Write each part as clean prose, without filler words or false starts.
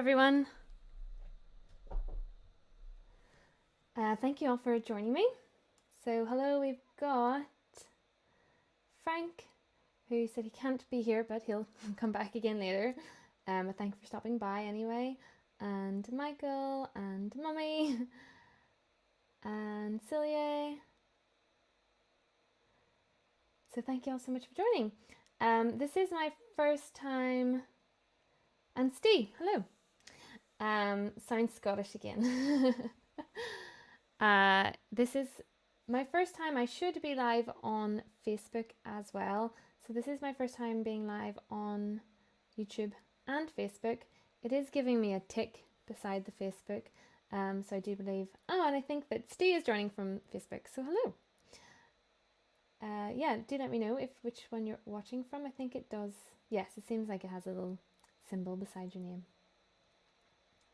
everyone. Thank you all for joining me. So hello, we've got Frank, who said he can't be here, but he'll come back again later. Thank you for stopping by anyway. And Michael and Mummy and Celia. So thank you all so much for joining. This is my first time, and Steve, hello. Sounds Scottish again. This is my first time. I should be live on Facebook as well. So this is my first time being live on YouTube and Facebook. It is giving me a tick beside the Facebook. So I do believe, and I think that Steve is joining from Facebook. So hello. Yeah, do let me know which one you're watching from. I think it does. Yes, it seems like it has a little symbol beside your name,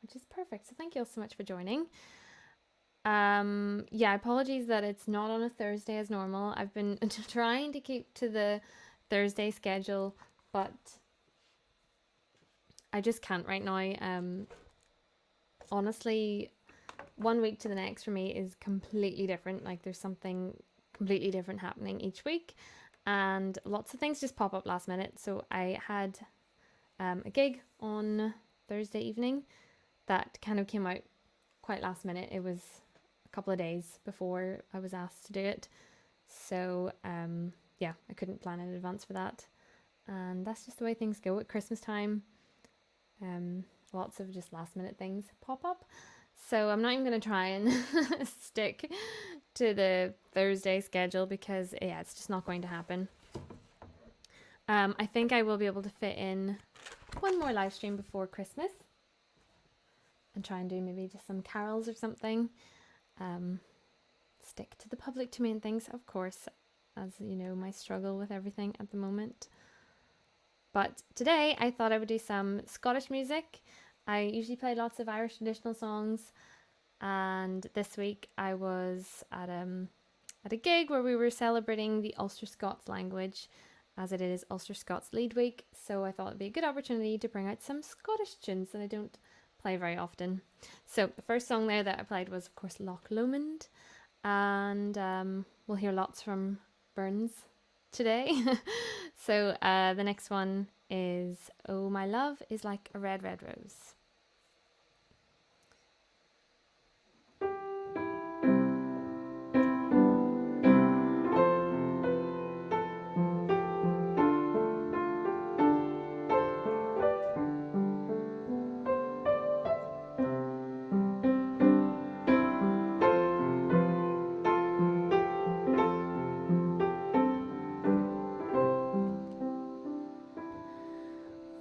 which is perfect. So thank you all so much for joining. Yeah, apologies that it's not on a Thursday as normal. I've been trying to keep to the Thursday schedule, but I just can't right now. Honestly, one week to the next for me is completely different. Like there's something completely different happening each week, and lots of things just pop up last minute. So I had a gig on Thursday evening that kind of came out quite last minute. It was a couple of days before I was asked to do it. So yeah, I couldn't plan in advance for that. And that's just the way things go at Christmas time. Lots of just last minute things pop up. So I'm not even going to try and stick to the Thursday schedule because yeah, it's just not going to happen. I think I will be able to fit in one more live stream before Christmas and try and do maybe just some carols or something. Stick to the public domain things, of course, as you know, my struggle with everything at the moment. But today I thought I would do some Scottish music. I usually play lots of Irish traditional songs, and this week I was at a gig where we were celebrating the Ulster Scots language, as it is Ulster Scots Lead Week. So I thought it'd be a good opportunity to bring out some Scottish tunes that I don't play very often. So the first song there that I played was of course Loch Lomond, and we'll hear lots from Burns today. So the next one is Oh My Love Is Like a Red Red Rose.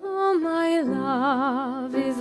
Oh, my love is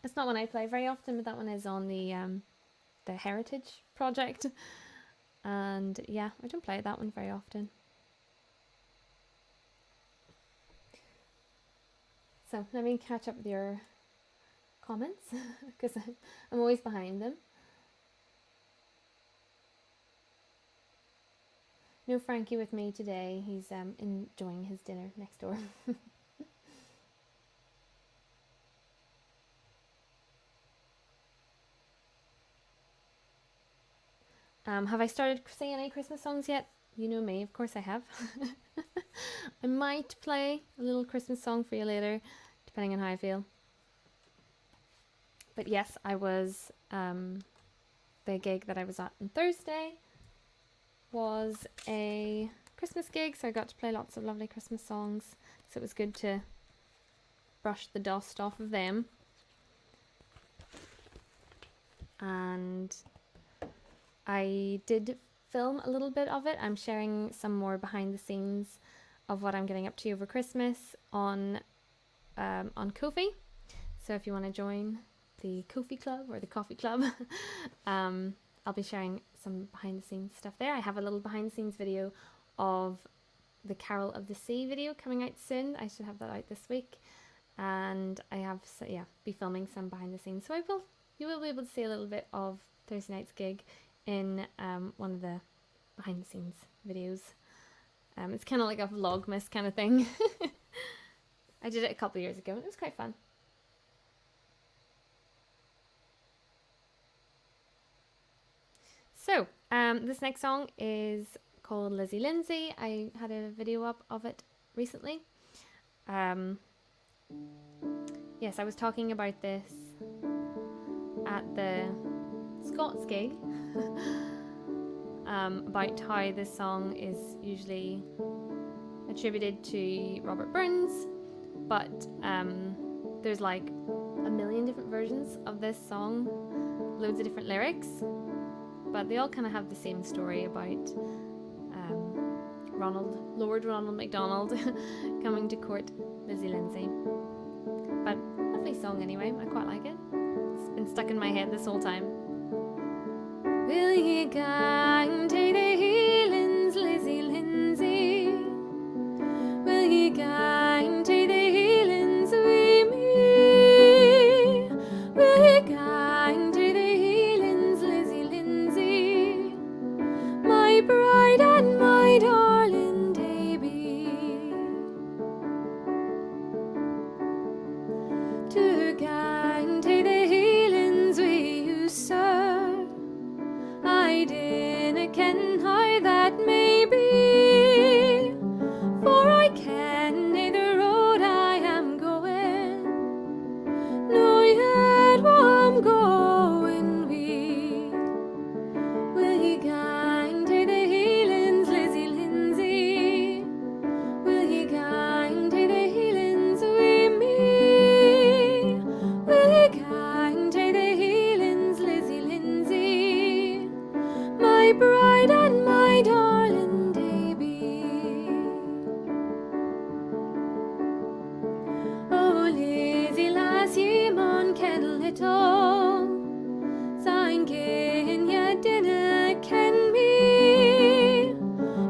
It's not one I play very often, but that one is on the Heritage project. And yeah, I don't play that one very often. So let me catch up with your comments because I'm always behind them. No Frankie with me today. He's enjoying his dinner next door. Have I started singing any Christmas songs yet? You know me, of course I have. I might play a little Christmas song for you later, depending on how I feel. But yes, I was, the gig that I was at on Thursday was a Christmas gig, so I got to play lots of lovely Christmas songs, so it was good to brush the dust off of them. And I did film a little bit of it. I'm sharing some more behind the scenes of what I'm getting up to over Christmas on Ko-fi. So if you want to join the Ko-fi club or the coffee club, I'll be sharing some behind the scenes stuff there. I have a little behind the scenes video of the Carol of the Sea video coming out soon. I should have that out this week. And I have, so yeah, be filming some behind the scenes. So you will be able to see a little bit of Thursday night's gig in one of the behind the scenes videos. It's kind of like a vlogmas kind of thing. I did it a couple of years ago. It was quite fun. So this next song is called Lizzy Lindsay. I had a video up of it recently. Yes, I was talking about this at the Scots gig. About how this song is usually attributed to Robert Burns, but there's like a million different versions of this song, loads of different lyrics, but they all kind of have the same story about Lord Ronald MacDonald coming to court Lizzy Lindsay. But lovely song anyway, I quite like it. It's been stuck in my head this whole time. Will ye gang to the Highlands, Lizzy Lindsay? Will ye gang to the Highlands wi' me? Will ye gang to the Highlands, Lizzy Lindsay? My bride and my darling Davy. To gang to the Highlands wi' you, sir. I dinna ken how that may be, for I ken nae the road I am going, nor yet wha I'm going wi. Will ye gang to the Highlands, Lizzy Lindsay? Will ye gang to the Highlands wi' me? Will ye gang to the Highlands, Lizzy Lindsay? My bride and my darling Davy. Oh, Lizzy lass, ye maun ken it all. Syne gin ye dinna ken me,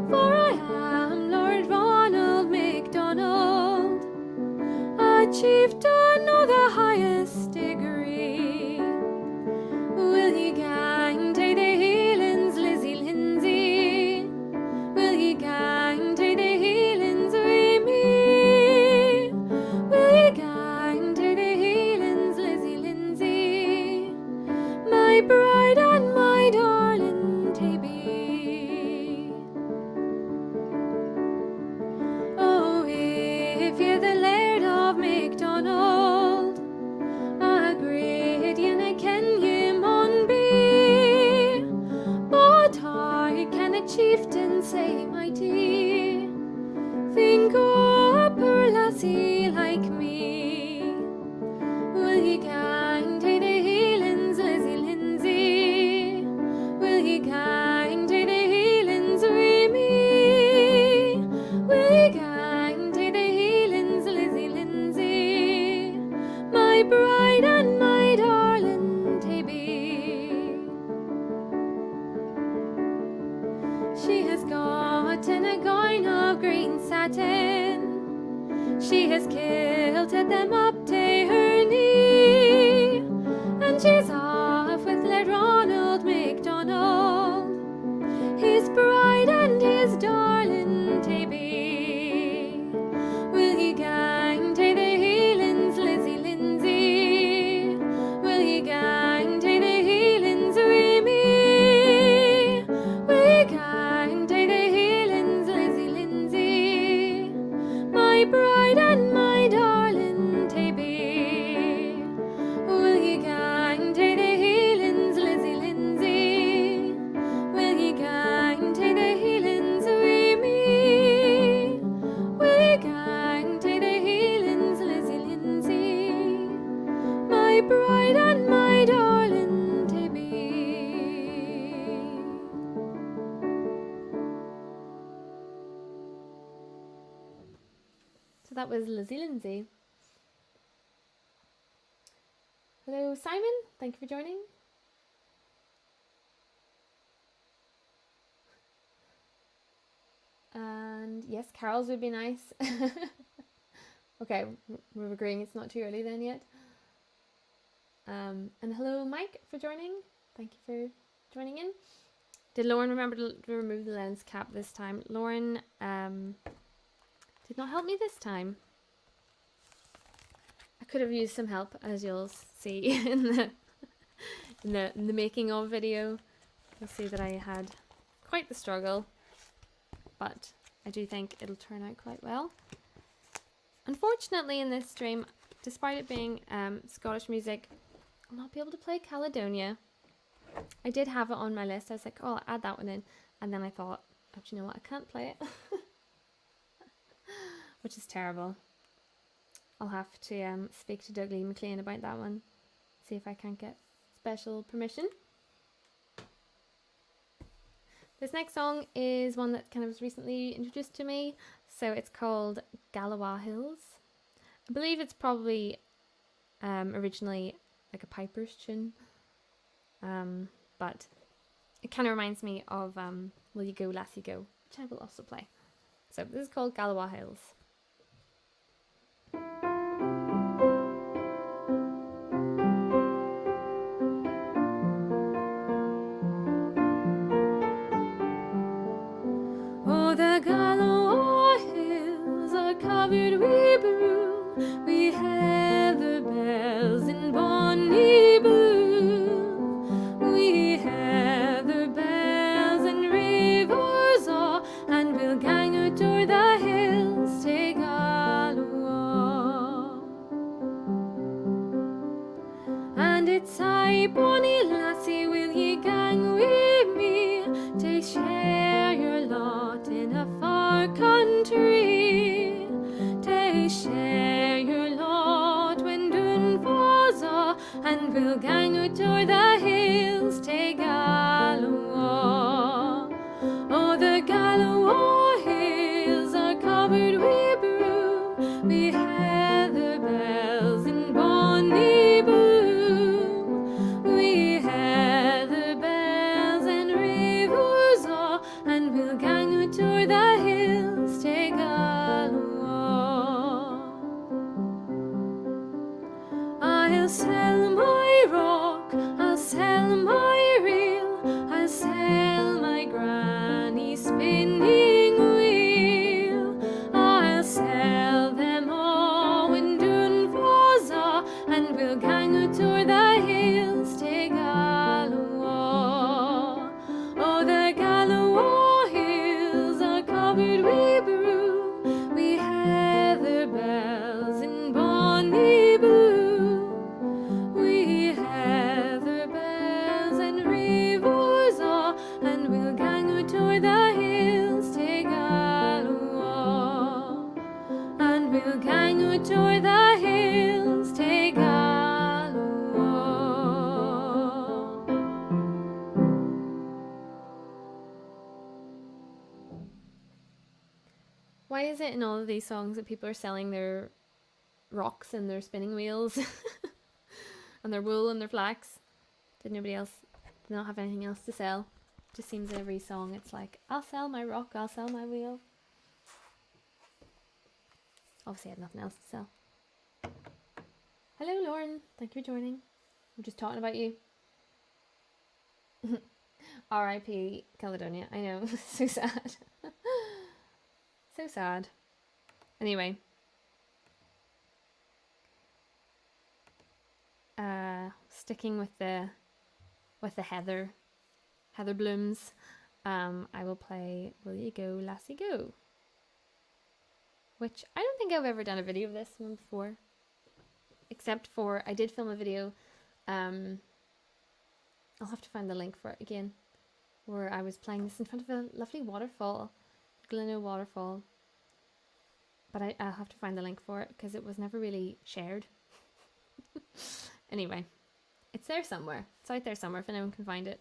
for I am Lord Ronald MacDonald, a chieftain o' the highest degree. Will ye gang to the Highlands, Lizzy Lindsay? Will ye gang to the Highlands wi' me? Will ye gang to the Highlands, Lizzy Lindsay? My bride and my darling Davy. Oh, if you're the Laird of MacDonald, a great ye ken ye maun be, but how can a chieftain say mighty? Think o' a poor lassie like me. Will ye gang to the Highlands, Lizzy Lindsay? Will ye gang to the Highlands wi' me? Will ye gang to the Highlands, Lizzy Lindsay? My bride and my satin. She has kilted them up to her knee, and she's off with Led Ronald MacDonald, his bride and his darling to be. Will ye gang to the Highlands, Lizzy Lindsay? Will ye gang to the Highlands with me? Will ye gang to the Highlands, Lizzy Lindsay? My bride and my darling to be. Will ye gang to the Highlands, Lizzy Lindsay? Will ye gang to the Highlands with me? Will ye gang to the Highlands, Lizzy Lindsay? My bride and my darling to be. So that was Lizzy Lindsay. Hello Simon, thank you for joining. And yes, carols would be nice. Okay, we're agreeing it's not too early then yet. And hello Mike for joining. Thank you for joining in. Did Lauren remember to remove the lens cap this time? Lauren did not help me this time. I could have used some help, as you'll see in the making of video. You'll see that I had quite the struggle, but I do think it'll turn out quite well. Unfortunately in this stream, despite it being Scottish music, I'll not be able to play Caledonia. I did have it on my list. I was like, oh, I'll add that one in, and then I thought, oh, do you know what, I can't play it. Which is terrible. I'll have to speak to Doug Lee McLean about that one, see if I can't get special permission. This next song is one that kind of was recently introduced to me, so it's called Galaw Hills. I believe it's probably originally like a piper's tune, but it kind of reminds me of Will You Go Lassie Go, which I will also play. So this is called Galaw Hills. Oh, the Galaw Hills are covered with broom, we heather bells in bonny bloom. We heather bells and rivers all, and we'll gang out o'er the hills to Galaw. And it's I, bonny lassie, will ye gang with me to share your lot in a far country, to share your lot when doon falls off, and we'll gang out o'er the hills to Galaw. Oh, the Galaw Hills are covered with broom, we heather bells in bonny bloom. We heather bells and rivers all, and we'll gang out o'er the hills to Galaw. I'll sell my rock, I'll sell my reel, I'll sell my granny spinning wheel. I'll sell them all when doon falls off, and we'll gang out o'er the hills to Galaw. Oh, the Galaw Hills are covered with broom, we heather bells in bonny bloom. We heather bells and rivers all, and we'll gang out o'er the hills to Galaw. And we'll gang out o'er the hills to Galaw. Why is it in all of these songs that people are selling their rocks and their spinning wheels and their wool and their flax? Did nobody else not have anything else to sell? Just seems in every song it's like, I'll sell my rock, I'll sell my wheel. Obviously, I had nothing else to sell. Hello, Lauren. Thank you for joining. I'm just talking about you. R.I.P. Caledonia. I know. So sad. So sad. Anyway. Sticking with the heather blooms, I will play Will You Go, Lassie Go, which I don't think I've ever done a video of this one before, except for I did film a video. I'll have to find the link for it again, where I was playing this in front of a lovely waterfall, Glynno waterfall, but I'll have to find the link for it because it was never really shared. Anyway, it's there somewhere. It's out there somewhere if anyone can find it.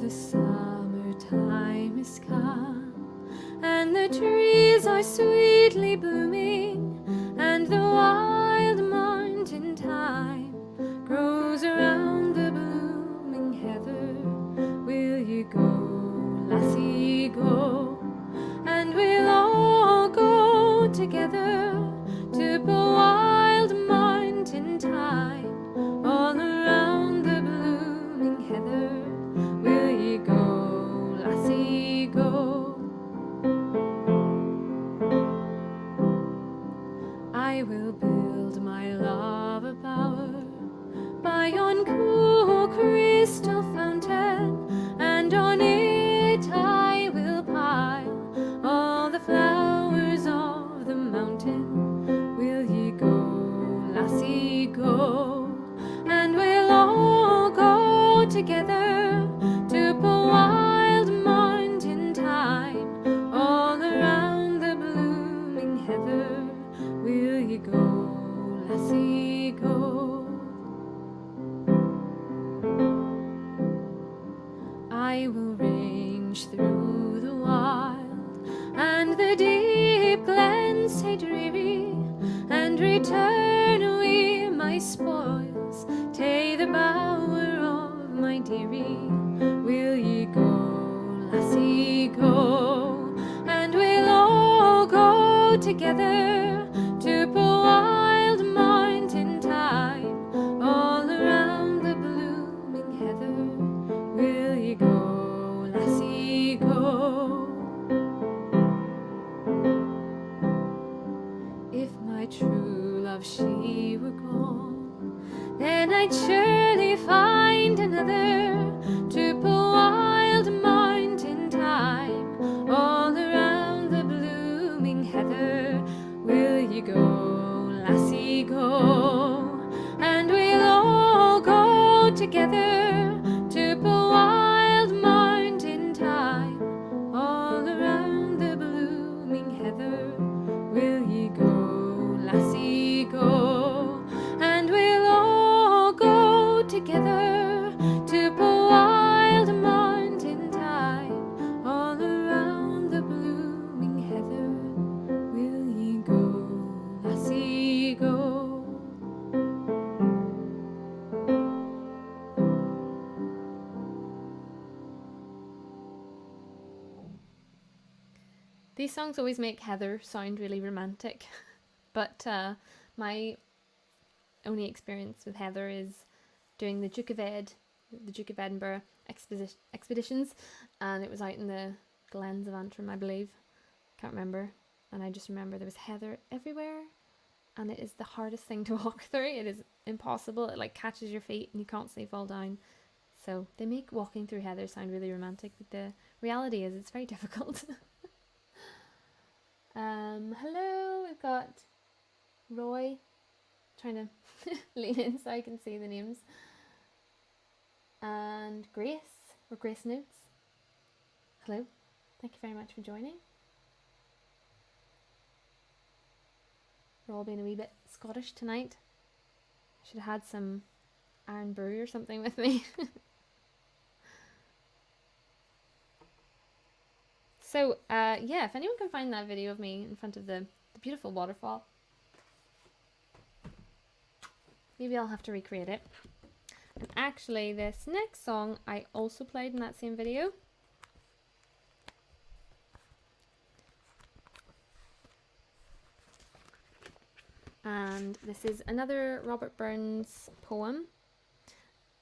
The summertime is come, and the trees are sweetly blooming, and the wild mountain thyme grows around the blooming heather. Will you go, lassie, go? And we'll all go together to the wild mountain thyme all around the blooming heather. Go, lassie, go. I will build my love a bower by yon cool crystal fountain, and on it I will pile all the flowers of the mountain. Will ye go, lassie, go? And we'll all go together to a wild mountain thyme all around the blooming heather. Will you go, lassie, go? I will range through the wild and the deep glens say dreary, and return wi' my spoils tae the bower of my dearie. Will ye go, lassie, go? And we'll all go together to a wild mountain thyme all around the blooming heather. Will ye go, lassie, go? If my true love she were gone, then I'd surely find another to a wild mountain thyme all around the blooming heather. Will you go, lassie, go? And we'll all go together to a wild mountain thyme all around the blooming heather. Will ye go, lassie, go? And we'll all go together to a wild mountain thyme all around the blooming heather. Will ye go, lassie, go? These songs always make heather sound really romantic, but my only experience with heather is doing the Duke of Edinburgh expeditions, and it was out in the glens of Antrim, I believe. Can't remember. And I just remember there was heather everywhere, and it is the hardest thing to walk through. It is impossible. It like catches your feet and you can't stay fall down. So they make walking through heather sound really romantic, but the reality is it's very difficult. Hello, we've got Roy, trying to lean in so I can see the names, and Grace, or Grace Notes. Hello, thank you very much for joining. We're all being a wee bit Scottish tonight. Should have had some iron brew or something with me. So, yeah, if anyone can find that video of me in front of the beautiful waterfall, maybe I'll have to recreate it. And actually, this next song I also played in that same video. And this is another Robert Burns poem,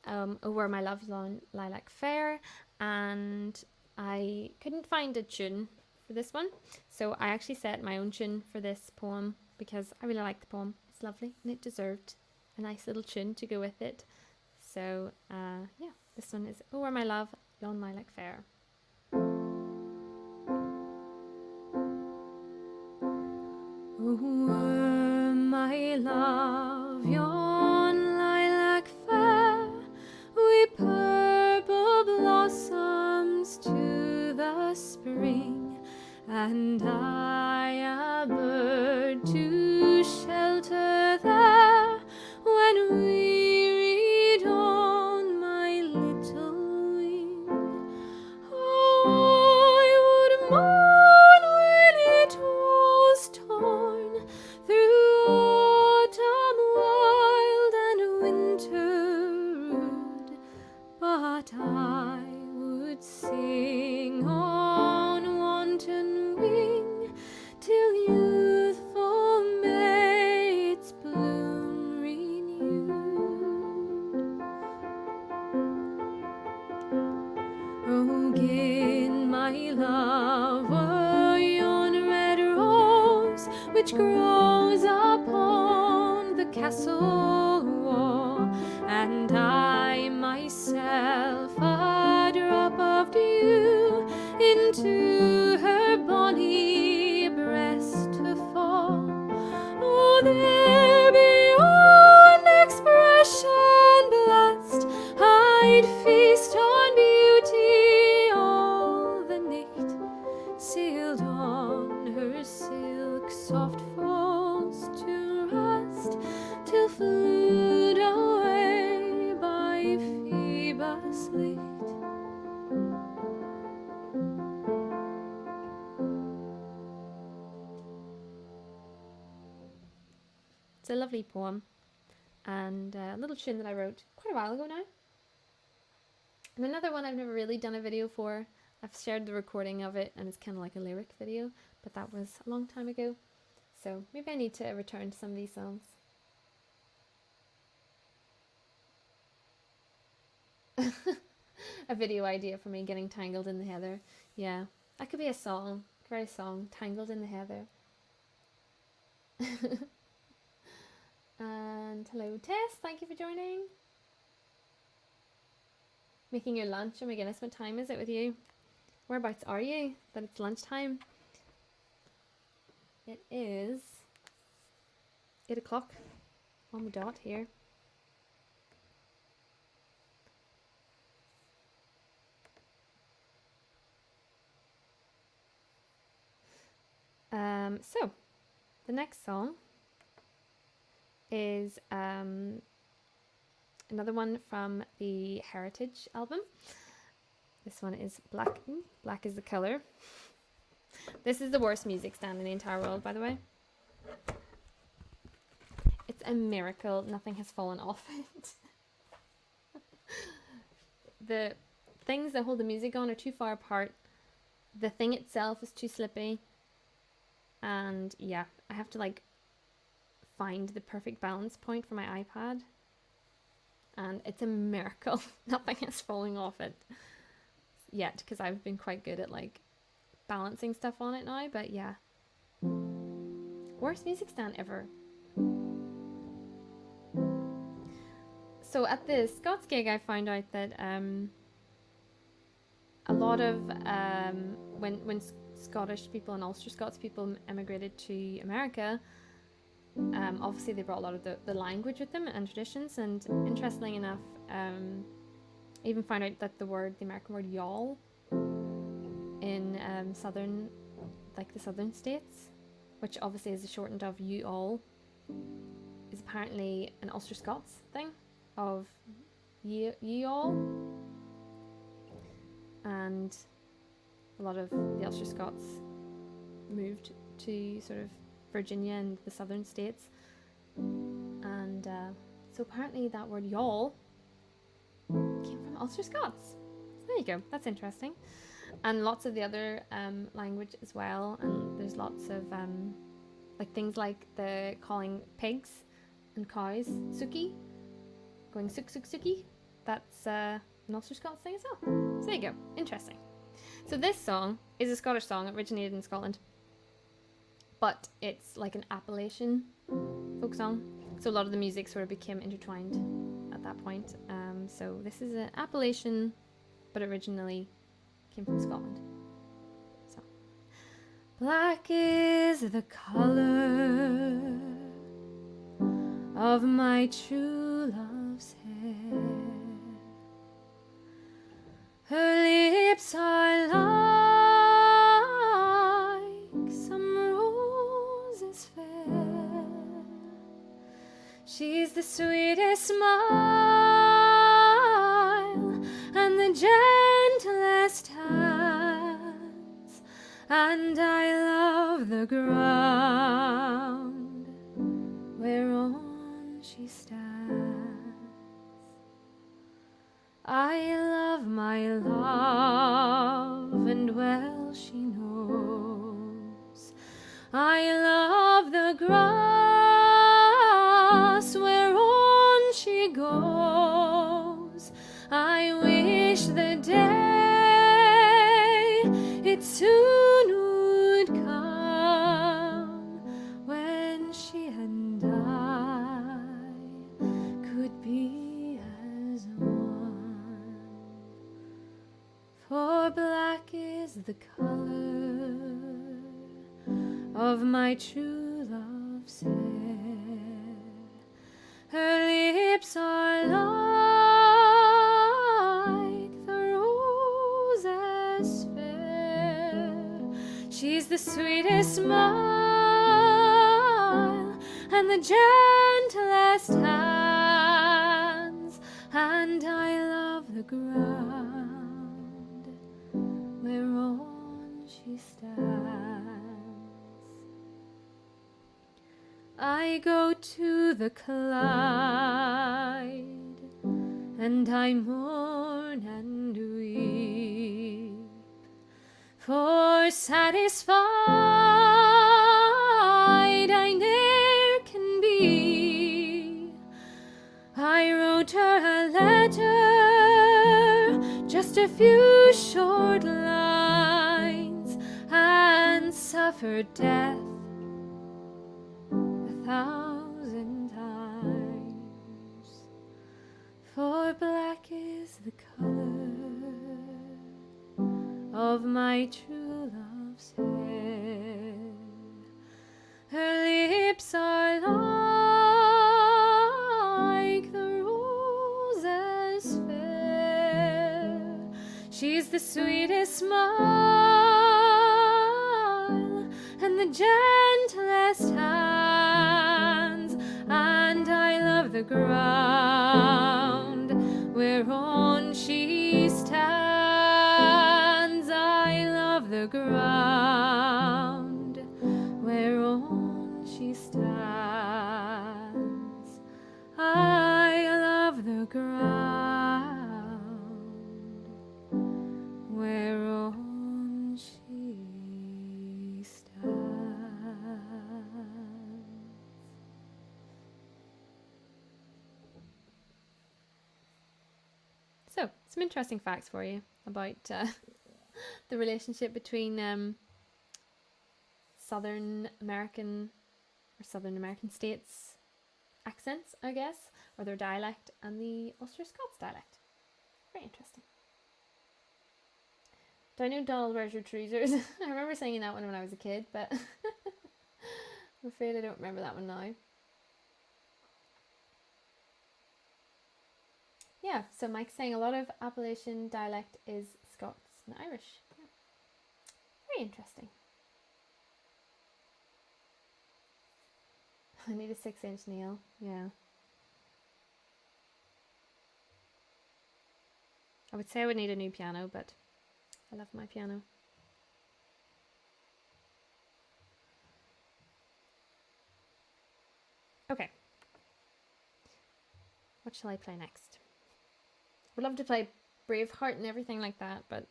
Over My Love on Lilac Fair, and I couldn't find a tune for this one, so I actually set my own tune for this poem because I really like the poem. It's lovely and it deserved a nice little tune to go with it. So yeah, this one is Over My Love on Lilac Fair. Over my love yon lilac fair, we purple blossoms to the spring, and I a bird to shelter there when wearied on my little wing. Oh, I would mourn when it was torn through autumn wild and winter rude, but I would sing on wanton wing till youthful May its bloom renewed. Oh, gin my love were yon red rose which grows upon the castle wall, and I myself a drop of dew into her bonny breast to fall. Oh, there beyond expression blessed, I'd feast on beauty all the night, sailed on her silk soft folds to rest, till flued away by Phoebus late. It's a lovely poem and a little tune that I wrote quite a while ago now. And another one I've never really done a video for. I've shared the recording of it and it's kind of like a lyric video, but that was a long time ago. So maybe I need to return to some of these songs. A video idea for me, getting tangled in the heather. Yeah, that could be a song. Great song, Tangled in the Heather. And hello Tess, thank you for joining. Making your lunch. Oh my goodness, what time is it with you? Whereabouts are you that it's lunchtime? It is 8 o'clock on the dot here. So the next song is another one from the Heritage album. This one is Black. Black is the color. This is the worst music stand in the entire world, by the way. It's a miracle nothing has fallen off it. The things that hold the music on are too far apart. The thing itself is too slippy. And yeah, I have to like find the perfect balance point for my iPad. And it's a miracle nothing is falling off it yet, because I've been quite good at like balancing stuff on it now, but yeah. Worst music stand ever. So at the Scots gig I found out that a lot of when Scottish people and Ulster Scots people emigrated to America, obviously they brought a lot of the language with them and traditions, and interestingly enough, I even found out that the American word y'all in southern, like the southern states, which obviously is a shortened of you all, is apparently an Ulster Scots thing of ye all, and a lot of the Ulster Scots moved to sort of Virginia and the southern states, and so apparently that word y'all came from Ulster Scots. So there you go, that's interesting. And lots of the other language as well, and there's lots of like things like the calling pigs and cows suki, going suk suk suki, that's an Ulster Scots thing as well. So there you go, interesting. So this song is a Scottish song, originated in Scotland, but it's like an Appalachian folk song. So a lot of the music sort of became intertwined at that point. So this is an Appalachian, but originally came from Scotland. So, black is the color of my true love's hair. Her lips are like some roses fair. She's the sweetest smile and the gentlest hands, and I love the ground whereon she stands. I love my love, and well she knows. I love the grass whereon she goes. I wish the day it soon would come when she and I could be as one. For black is the color of my true love's hair. Her lips are like the roses fair. She's the sweetest smile and the gentlest hands, and I love the ground whereon she stands. I go to the Clyde, and I mourn and weep, for satisfied I ne'er can be. I wrote her a letter, just a few short lines, and suffered death 1,000 times. For black is the color of my true love's hair. Her lips are like the roses fair. She's the sweetest smile and the gentlest hands, and I love the ground whereon she stands. I love the ground whereon she stands. I love the ground whereon she stands. So, some interesting facts for you about the relationship between Southern American states accents, I guess, or their dialect, and the Ulster Scots dialect. Very interesting. Do I know Donald, Where's Your Tweezers? I remember singing that one when I was a kid, but I'm afraid I don't remember that one now. Yeah, so Mike's saying a lot of Appalachian dialect is Scots and Irish. Yeah. Very interesting. I need a 6-inch nail. Yeah. I would say I would need a new piano, but I love my piano. Okay. What shall I play next? I would love to play Braveheart and everything like that, but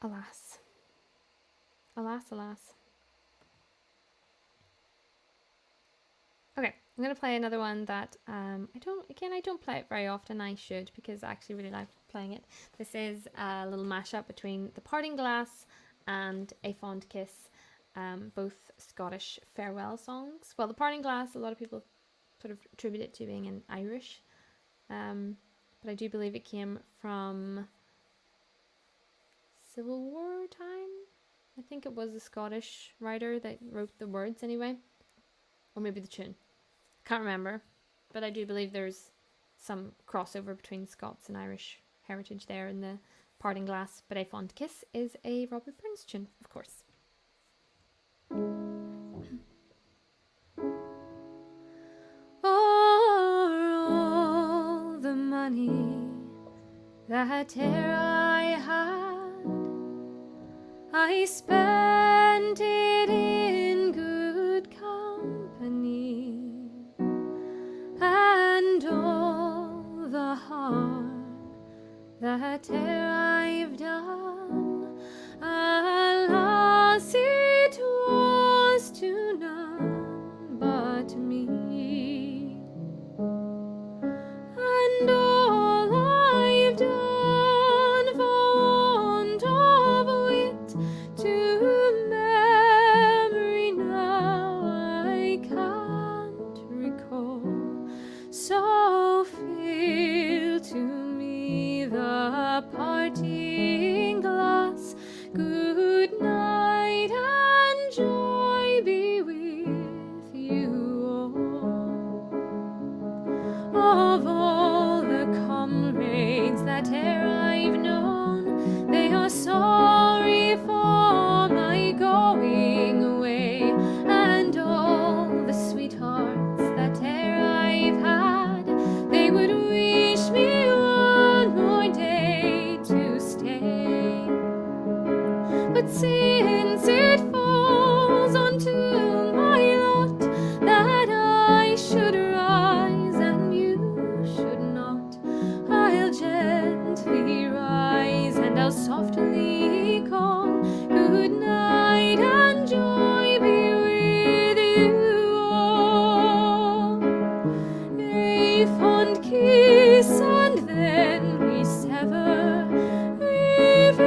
alas. Alas, alas. Okay, I'm going to play another one that I don't play it very often. I should, because I actually really like playing it. This is a little mashup between The Parting Glass and A Fond Kiss, both Scottish farewell songs. Well, The Parting Glass, a lot of people sort of attribute it to being an Irish, but I do believe it came from Civil War time. I think it was a Scottish writer that wrote the words anyway, or maybe the tune. Can't remember, but I do believe there's some crossover between Scots and Irish heritage there in The Parting Glass. But A Fond Kiss is a Robert Burns tune, of course. All the money that e'er I had, I spent it in good company, and all the harm that e'er I've done, alas, it was to none but me. And all I've done for want of wit to memory now I can't recall. So fill to me the parting glass. Good night and joy be with you all. Of all the comrades that e'er I've known, they are sorry for my going away, and all the sweethearts that e'er I've had, they would wish me one more day to stay. But since it falls onto my lot that I should rise and you should not, I'll gently rise and I'll softly call. Good night and joy be with you all. A fond kiss and then we sever. If you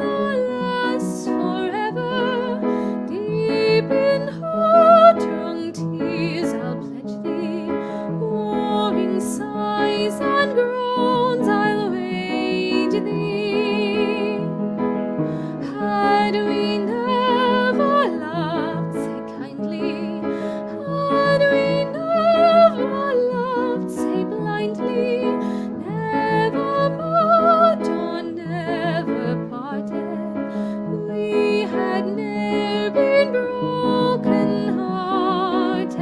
will last forever, deep in heart-wrung tears I'll pledge thee, warring sighs and groans I'll wage thee. Had we never loved, say kindly, had we never loved, say blindly, never met or never parted, we had ne'er been broken hearted.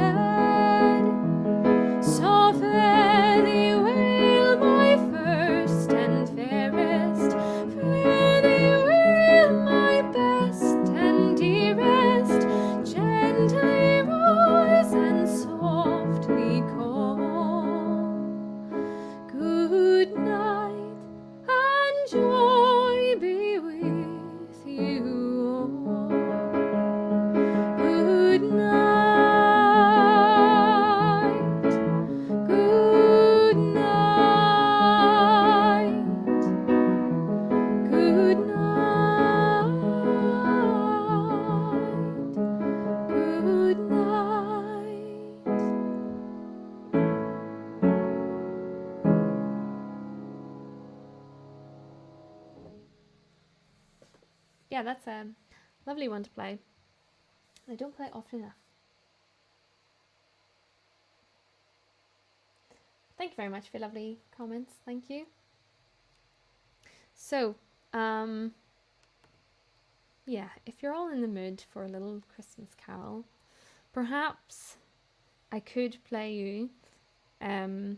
So fare thee well, my first and fairest, fare thee well, my best and dearest, gently rise and softly call. Good night and joy be with you all. Good night, good night, good night, good night. Yeah, that's a lovely one to play. I don't play it often enough. Thank you very much for your lovely comments. Thank you. So, yeah, if you're all in the mood for a little Christmas carol, perhaps I could play you a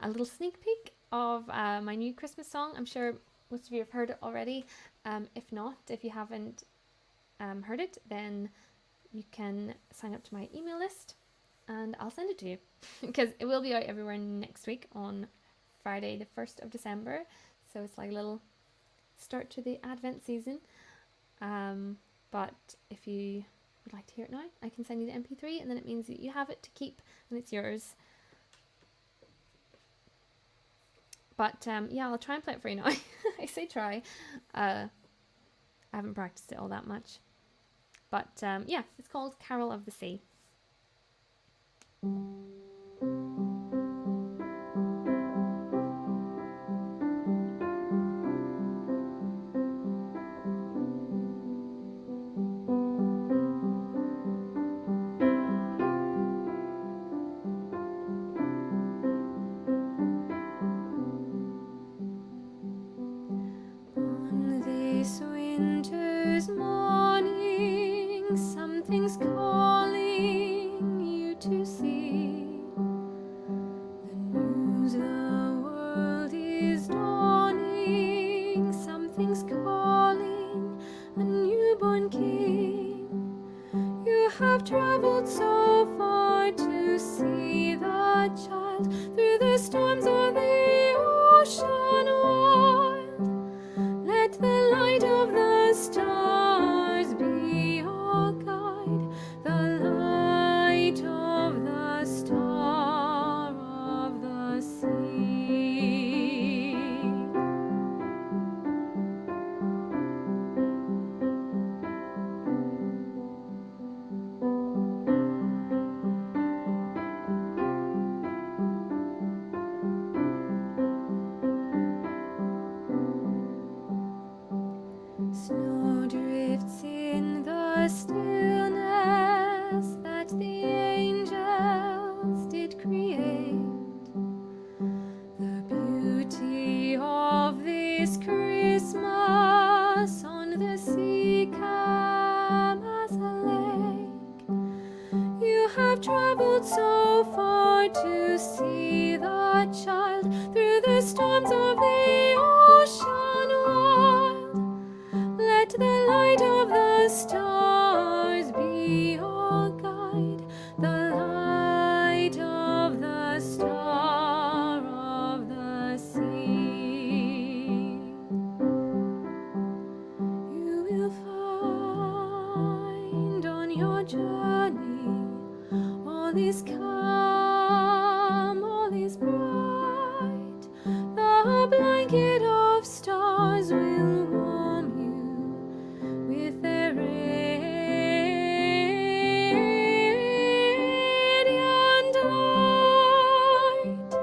little sneak peek of my new Christmas song. I'm sure most of you have heard it already. If not, if you haven't heard it, then you can sign up to my email list and I'll send it to you because it will be out everywhere next week on Friday the 1st of December. So it's like a little start to the Advent season. But if you would like to hear it now, I can send you the MP3 and then it means that you have it to keep and it's yours. But yeah, I'll try and play it for you now. I say try. I haven't practiced it all that much. But yeah, it's called Carol of the Sea. On this winter's morning, something's calling you to see. The news the world is dawning, something's calling a newborn king. You have traveled so far to see the child through the storms of the ocean wild. Let the light of the stars be your guide, the light of the star of the sea. Snowdrifts in the stillness that the angels did create. The beauty of this Christmas on the sea calm as a lake. You have traveled so far to see the child through the storms of the ocean wild. Let the light of the stars be your guide, the light of the star of the sea. You will find on your journey all is calm, all is bright. The blanket of stars will warm you with their radiant light.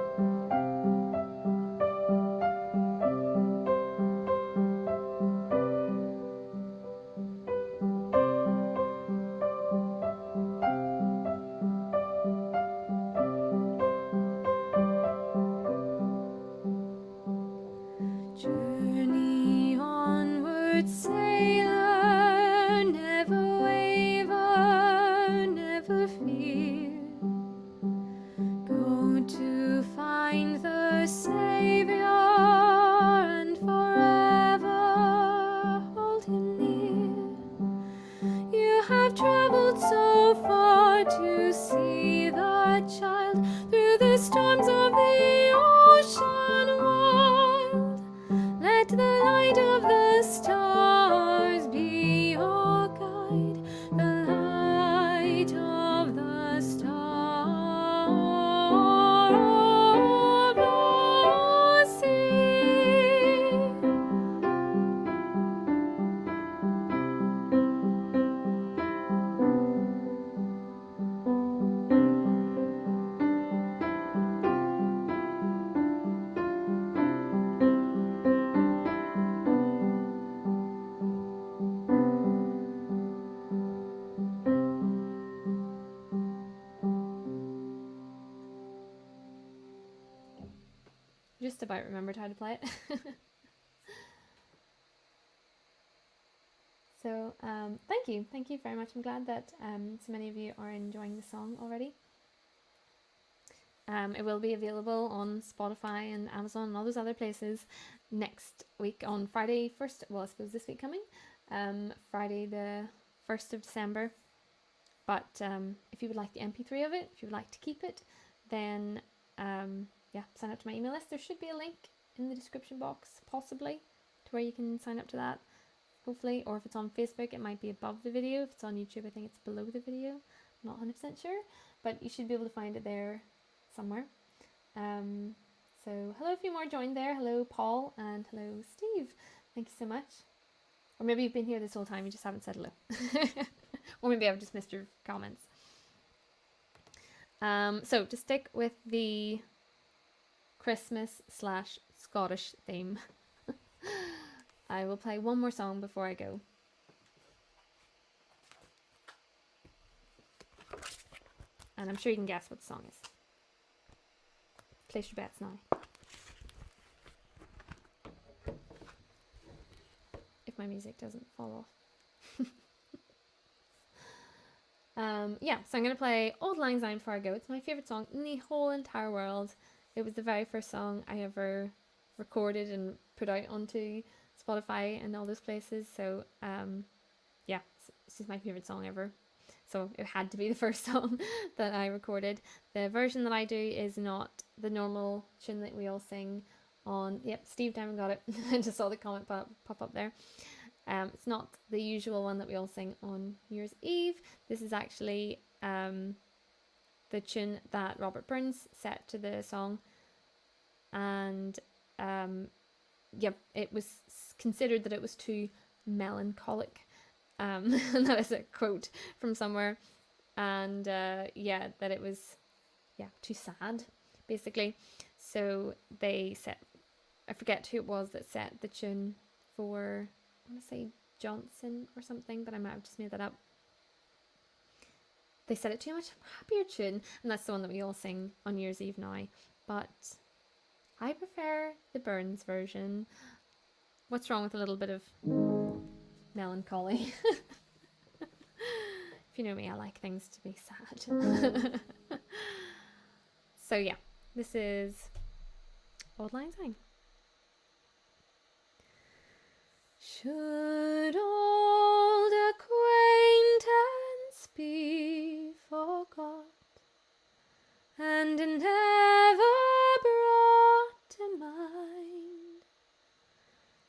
Journey onward, sailor, never waver, never fear. Go to find the Savior and forever hold him near. You have traveled so far to see the child through the storms of the ocean wild. Let the light of the stars be your guide, the light of the star of the sea. Just about remembered how to play it. So thank you very much. I'm glad that so many of you are enjoying the song already. It will be available on Spotify and Amazon and all those other places next week on Friday 1st. Well, I suppose this week coming, Friday the 1st of December. But if you would like the MP3 of it, if you would like to keep it, then sign up to my email list. There should be a link in the description box, possibly, to where you can sign up to that, hopefully. Or if it's on Facebook, it might be above the video. If it's on YouTube, I think it's below the video. I'm not 100% sure, but you should be able to find it there somewhere. So hello, a few more joined there. Hello, Paul, and hello, Steve. Thank you so much. Or maybe you've been here this whole time, you just haven't said hello. Or maybe I've just missed your comments. So to stick with the Christmas/Scottish theme, I will play one more song before I go. And I'm sure you can guess what the song is. Place your bets now. If my music doesn't fall off. So I'm going to play Auld Lang Syne before I go. It's my favourite song in the whole entire world. It was the very first song I ever recorded and put out onto Spotify and all those places. So it's just my favourite song ever. So it had to be the first song that I recorded. The version that I do is not the normal tune that we all sing on... Yep, Steve Diamond got it. I just saw the comment pop up there. It's not the usual one that we all sing on New Year's Eve. This is actually the tune that Robert Burns set to the song. And it was considered that it was too melancholic. And that is a quote from somewhere. And that it was too sad, basically. So they set, I forget who it was that set the tune for, I want to say Johnson or something, but I might have just made that up. They set it to a much happier tune, and that's the one that we all sing on New Year's Eve now. But I prefer the Burns version. What's wrong with a little bit of melancholy? If you know me, I like things to be sad. So yeah, this is Auld Lang Syne. Should old acquaintance be forgot, and never brought to mind?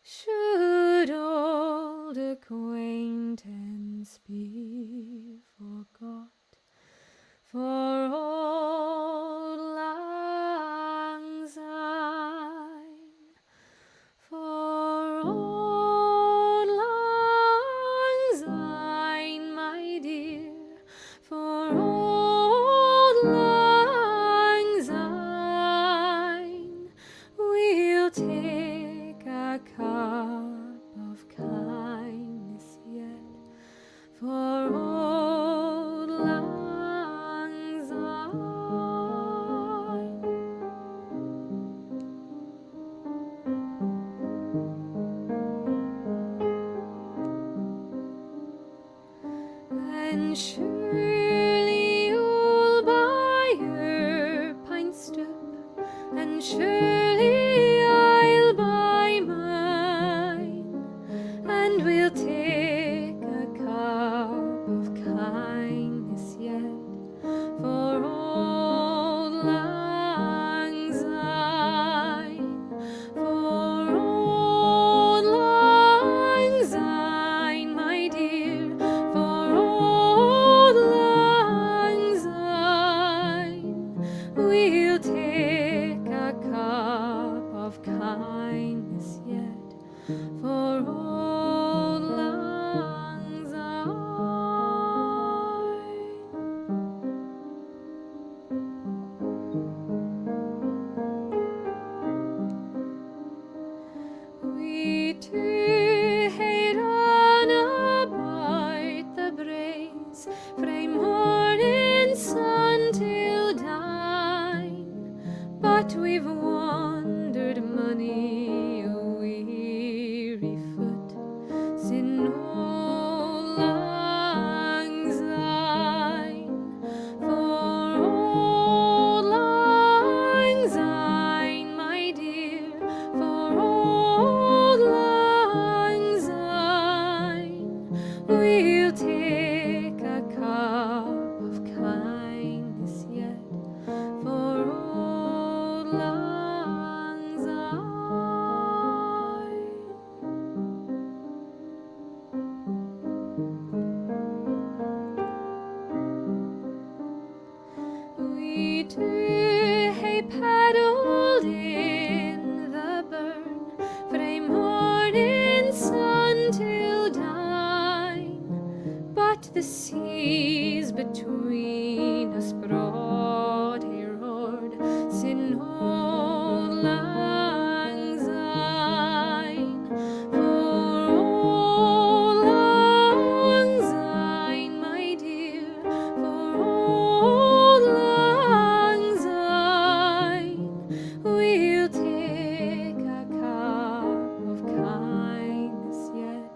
Should old acquaintance be forgot, for Auld Lang Syne, for Auld Lang Syne, my dear, for Auld Lang Syne, we'll take a cup of kindness yet, for Auld Lang Syne. And surely you'll buy her pint stoup, and surely I'll buy mine, and we'll take a cup of kindness yet, for Auld Lang Syne, for Auld Lang Syne, my dear, for Auld Lang Syne, we'll take a cup of kindness yet, for Auld Lang Syne. We two hae run about the braes frae morning sun till dine, but we've wandered mony a weary foot seas between us broad he roared, sin old lang syne, for old lang syne, my dear, for old lang syne, we'll take a cup of kindness yet,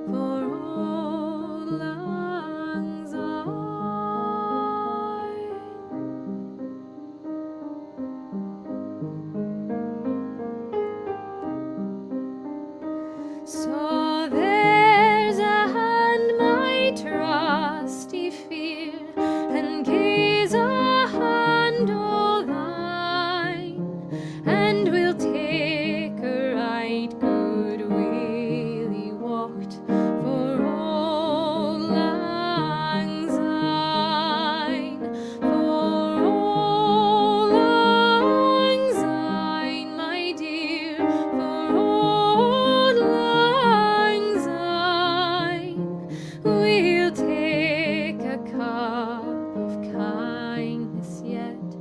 for old lang syne. So there's a hand, my trusty fear, and gaze a hand all thine, and we'll take a right good wheelie walked, for old lang syne, for old lang syne, my dear, for old lang syne, we'll take a cup of kindness yet,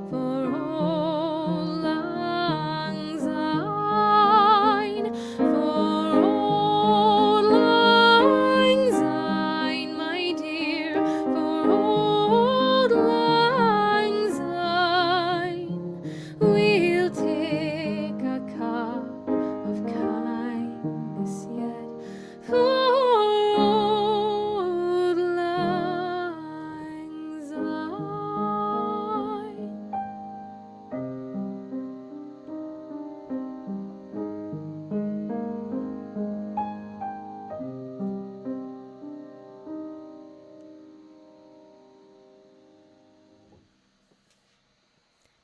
for old lang syne, for old lang syne, my dear, for old lang syne, we'll take a cup of kindness yet, for old lang syne.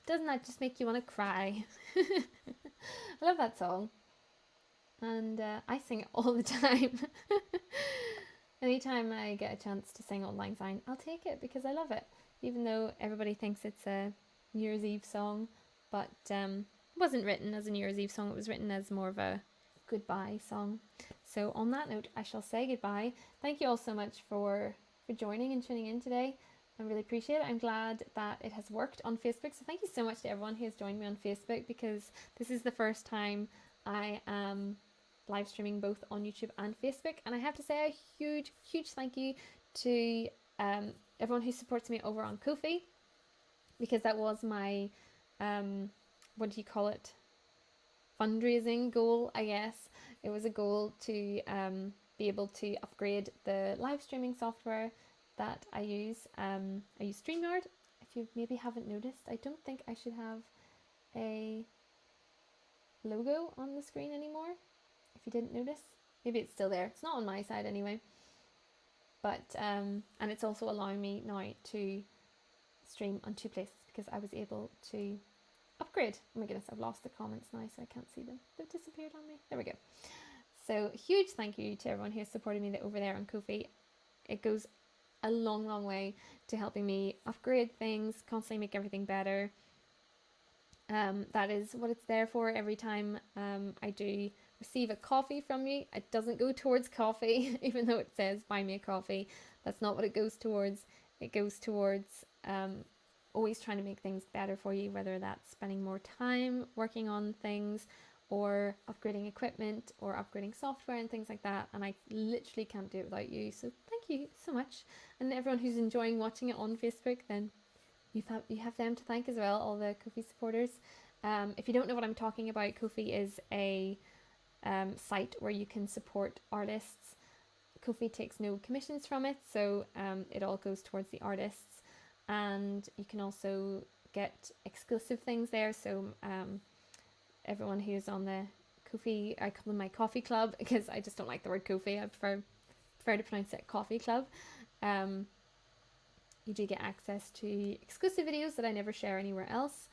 Doesn't that just make you want to cry? I love that song, and I sing it all the time. Anytime I get a chance to sing Auld Lang Syne, I'll take it because I love it, even though everybody thinks it's a New Year's Eve song. But it wasn't written as a New Year's Eve song, it was written as more of a goodbye song. So on that note, I shall say goodbye. Thank you all so much for joining and tuning in today. I really appreciate it. I'm glad that it has worked on Facebook. So thank you so much to everyone who has joined me on Facebook, because this is the first time I am live streaming both on YouTube and Facebook. And I have to say a huge, huge thank you to everyone who supports me over on Ko-fi, because that was my, what do you call it? Fundraising goal, I guess. It was a goal to be able to upgrade the live streaming software that I use. I use StreamYard. If you maybe haven't noticed, I don't think I should have a logo on the screen anymore. If you didn't notice, maybe it's still there. It's not on my side anyway. But and it's also allowing me now to stream on two places, because I was able to upgrade. Oh my goodness, I've lost the comments now, so I can't see them. They've disappeared on me. There we go. So huge thank you to everyone who has supported me over there on Ko-fi. It goes a long, long way to helping me upgrade things, constantly make everything better. That is what it's there for. Every time I do receive a coffee from you, it doesn't go towards coffee, even though it says buy me a coffee. That's not what it goes towards. It goes towards always trying to make things better for you, whether that's spending more time working on things, or upgrading equipment, or upgrading software and things like that. And I literally can't do it without you. So thank you so much. And everyone who's enjoying watching it on Facebook, then you have them to thank as well, all the Ko-fi supporters. If you don't know what I'm talking about, Ko-fi is a site where you can support artists. Ko-fi takes no commissions from it, so it all goes towards the artists. And you can also get exclusive things there. So everyone who's on the Ko-fi, I call them my coffee club, because I just don't like the word Ko-fi. I prefer to pronounce it coffee club. You do get access to exclusive videos that I never share anywhere else,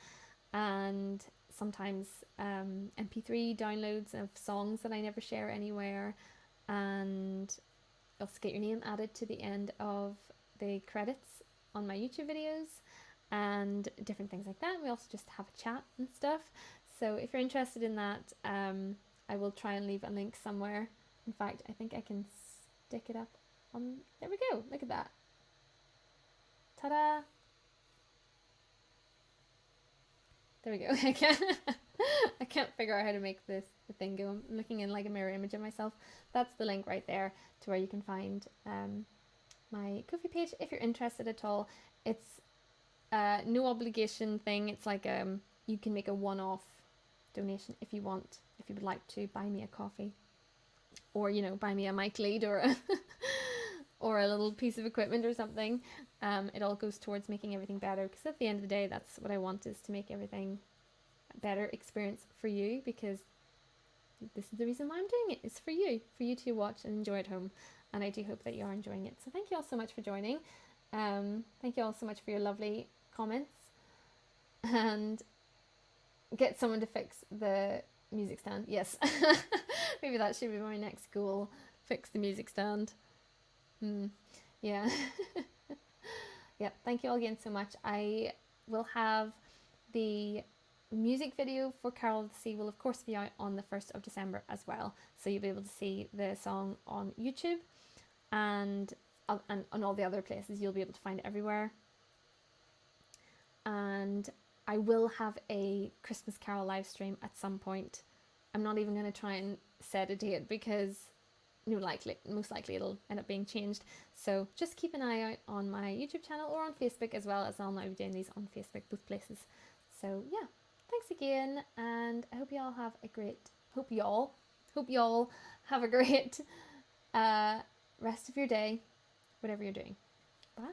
and sometimes MP3 downloads of songs that I never share anywhere, and also get your name added to the end of the credits on my YouTube videos, and different things like that. We also just have a chat and stuff. So if you're interested in that, I will try and leave a link somewhere. In fact, I think I can stick it up There we go. Look at that. Ta-da! There we go. I can't figure out how to make the thing go. I'm looking in like a mirror image of myself. That's the link right there to where you can find my Ko-fi page if you're interested at all. It's no obligation thing. It's like you can make a one-off donation if you want, if you would like to buy me a coffee, or buy me a mic lead, or a or a little piece of equipment or something. It all goes towards making everything better, because at the end of the day, that's what I want, is to make everything a better experience for you, because this is the reason why I'm doing it. It's for you to watch and enjoy at home, and I do hope that you are enjoying it. So thank you all so much for joining. Thank you all so much for your lovely comments, and get someone to fix the music stand. Yes. Maybe that should be my next goal. Fix the music stand. Yeah. Yeah, thank you all again so much. I will have the music video for Carol of the Sea will of course be out on the 1st of December as well, so you'll be able to see the song on YouTube, and on all the other places. You'll be able to find it everywhere. And I will have a Christmas Carol live stream at some point. I'm not even going to try and set a date, because most likely it'll end up being changed. So just keep an eye out on my YouTube channel or on Facebook as well, as I'll now be doing these on Facebook, both places. So yeah, thanks again, and I hope you all have a great, hope y'all have a great rest of your day, whatever you're doing.